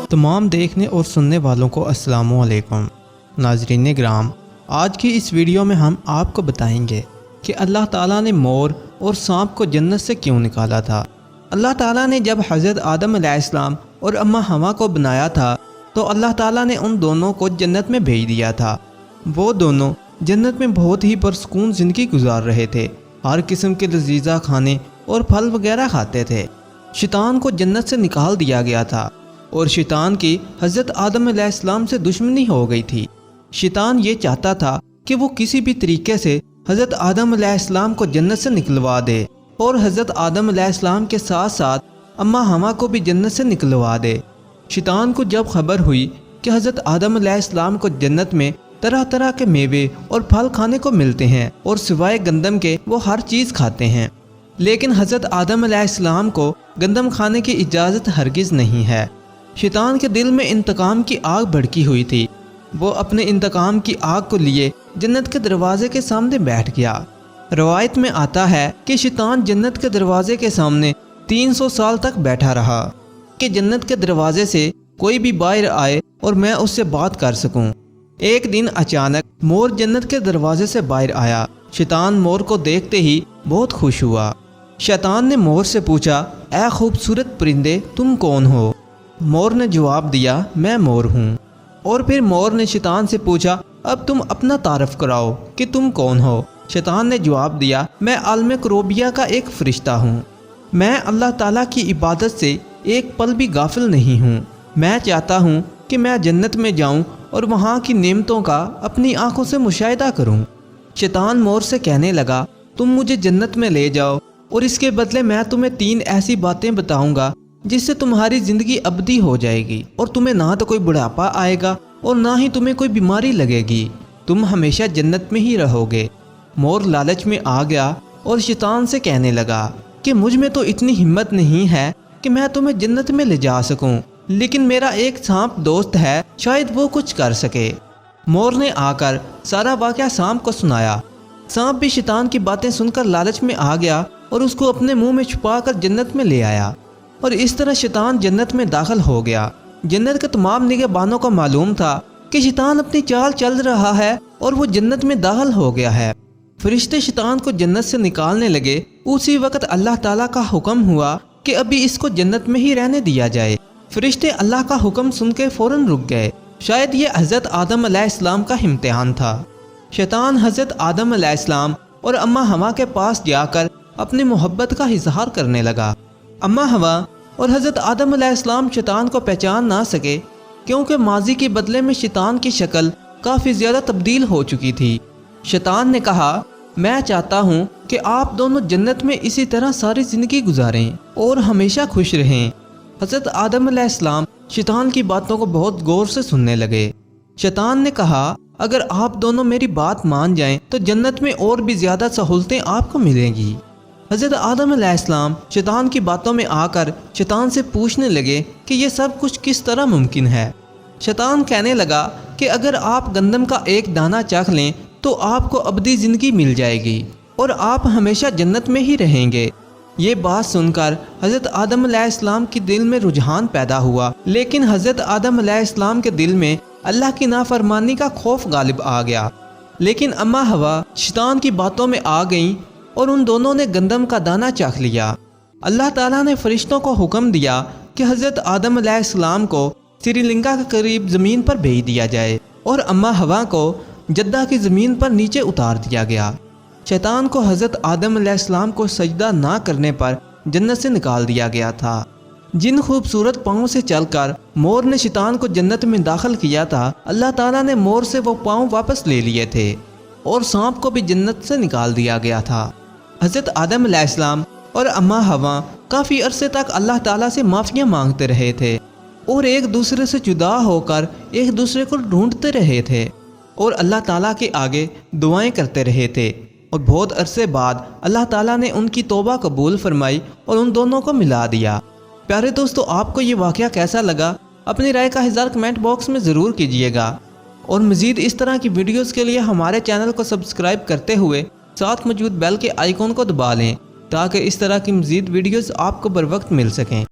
तमाम देखने और सुनने वालों को अस्सलामु अलैकुम। नाज़रीन ग्राम, आज की इस वीडियो में हम आपको बताएंगे कि अल्लाह ताला ने मोर और सांप को जन्नत से क्यों निकाला था। अल्लाह ताला ने जब हज़रत आदम अलैहिस्सलाम और अम्मा हवा को बनाया था तो अल्लाह ताला ने उन दोनों को जन्नत में भेज दिया था। वो दोनों जन्नत में बहुत ही पुरसुकून ज़िंदगी गुजार रहे थे। हर किस्म के लजीज़ा खाने और फल वगैरह खाते थे। शैतान को जन्नत से निकाल दिया गया था और शैतान की हज़रत आदम अलैहिस्सलाम से दुश्मनी हो गई थी। शैतान ये चाहता था कि वो किसी भी तरीके से हज़रत आदम अलैहिस्सलाम को जन्नत से निकलवा दे और हज़रत आदम अलैहिस्सलाम के साथ साथ अम्मा हवा को भी जन्नत से निकलवा दे। शैतान को जब खबर हुई कि हज़रत आदम अलैहिस्सलाम को जन्नत में तरह तरह के मेवे और फल खाने को मिलते हैं और सिवाय गंदम के वो हर चीज़ खाते हैं, लेकिन हज़रत आदम अलैहिस्सलाम को गंदम खाने की इजाज़त हरगिज़ नहीं है। शैतान के दिल में इंतकाम की आग भड़की हुई थी। वो अपने इंतकाम की आग को लिए जन्नत के दरवाजे के सामने बैठ गया। रवायत में आता है कि शैतान जन्नत के दरवाजे के सामने 300 साल तक बैठा रहा कि जन्नत के दरवाजे से कोई भी बाहर आए और मैं उससे बात कर सकूं। एक दिन अचानक मोर जन्नत के दरवाजे से बाहर आया। शैतान मोर को देखते ही बहुत खुश हुआ। शैतान ने मोर से पूछा, ऐ खूबसूरत परिंदे, तुम कौन हो? मोर ने जवाब दिया, मैं मोर हूँ। और फिर मोर ने शैतान से पूछा, अब तुम अपना तारफ़ कराओ कि तुम कौन हो? शैतान ने जवाब दिया, मैं आलम करोबिया का एक फ़रिश्ता हूँ। मैं अल्लाह ताला की इबादत से एक पल भी गाफिल नहीं हूँ। मैं चाहता हूँ कि मैं जन्नत में जाऊँ और वहाँ की नेमतों का अपनी आँखों से मुशाहिदा करूँ। शैतान मोर से कहने लगा, तुम मुझे जन्नत में ले जाओ और इसके बदले मैं तुम्हें 3 ऐसी बातें बताऊँगा जिससे तुम्हारी ज़िंदगी अबदी हो जाएगी और तुम्हें ना तो कोई बुढ़ापा आएगा और ना ही तुम्हें कोई बीमारी लगेगी। तुम हमेशा जन्नत में ही रहोगे। मोर लालच में आ गया और शैतान से कहने लगा कि मुझ में तो इतनी हिम्मत नहीं है कि मैं तुम्हें जन्नत में ले जा सकूं, लेकिन मेरा एक सांप दोस्त है, शायद वो कुछ कर सके। मोर ने आकर सारा वाक़या सांप को सुनाया। सांप भी शैतान की बातें सुनकर लालच में आ गया और उसको अपने मुंह में छुपा कर जन्नत में ले आया और इस तरह शैतान जन्नत में दाखिल हो गया। जन्नत के तमाम निगहबानों को मालूम था कि शैतान अपनी चाल चल रहा है और वो जन्नत में दाखिल हो गया है। फरिश्ते शैतान को जन्नत से निकालने लगे। उसी वक्त अल्लाह ताला का हुक्म हुआ कि अभी इसको जन्नत में ही रहने दिया जाए। फरिश्ते अल्लाह का हुक्म सुन के फ़ौरन रुक गए। शायद ये हज़रत आदम अलैहिस्सलाम का इम्तिहान था। शैतान हज़रत आदम अलैहिस्सलाम और अम्मा हवा के पास जाकर अपनी मोहब्बत का इजहार करने लगा। अम्मा हवा और हज़रत आदम अलैहिस्सलाम शैतान को पहचान ना सके क्योंकि माजी के बदले में शैतान की शक्ल काफ़ी ज़्यादा तब्दील हो चुकी थी। शैतान ने कहा, मैं चाहता हूँ कि आप दोनों जन्नत में इसी तरह सारी ज़िंदगी गुजारें और हमेशा खुश रहें। हज़रत आदम अलैहिस्सलाम शैतान की बातों को बहुत गौर से सुनने लगे। शैतान ने कहा, अगर आप दोनों मेरी बात मान जाएं तो जन्नत में और भी ज़्यादा सहूलतें आपको मिलेंगी। हज़रत आदम अलैहिस्सलाम शैतान की बातों में आकर शैतान से पूछने लगे कि ये सब कुछ किस तरह मुमकिन है। शैतान कहने लगा कि अगर आप गंदम का एक दाना चख लें तो आपको अबदी ज़िंदगी मिल जाएगी और आप हमेशा जन्नत में ही रहेंगे। ये बात सुनकर हज़रत आदम अलैहिस्सलाम के दिल में रुझान पैदा हुआ, लेकिन हज़रत आदम अलैहिस्सलाम के दिल में अल्लाह की नाफरमानी का खौफ गालिब आ गया। लेकिन अम्मा हवा शैतान की बातों में आ गईं और उन दोनों ने गंदम का दाना चख लिया। अल्लाह ताला ने फरिश्तों को हुक्म दिया कि हज़रत आदम अलैहिस्सलाम को श्रीलंका के करीब ज़मीन पर भेज दिया जाए और अम्मा हवा को जद्दा की ज़मीन पर नीचे उतार दिया गया। शैतान को हज़रत आदम अलैहिस्सलाम को सजदा ना करने पर जन्नत से निकाल दिया गया था। जिन खूबसूरत पाँव से चलकर मोर ने शैतान को जन्नत में दाखिल किया था, अल्लाह ताला ने मोर से वो पाँव वापस ले लिए थे और सांप को भी जन्नत से निकाल दिया गया था। हज़रत आदम अलैहिस्सलाम और अम्मा हवा काफ़ी अरसे तक अल्लाह ताला से माफ़ियाँ मांगते रहे थे और एक दूसरे से जुदा होकर एक दूसरे को ढूंढते रहे थे और अल्लाह ताला के आगे दुआएं करते रहे थे। और बहुत अरसे बाद अल्लाह ताला ने उनकी तौबा कबूल फरमाई और उन दोनों को मिला दिया। प्यारे दोस्तों, आपको ये वाक़या कैसा लगा? अपनी राय का इज़हार कमेंट बॉक्स में ज़रूर कीजिएगा और मज़ीद इस तरह की वीडियोज़ के लिए हमारे चैनल को सब्सक्राइब करते हुए साथ मौजूद बेल के आइकॉन को दबा लें ताकि इस तरह की मज़ीद वीडियोज़ आपको बर वक्त मिल सकें।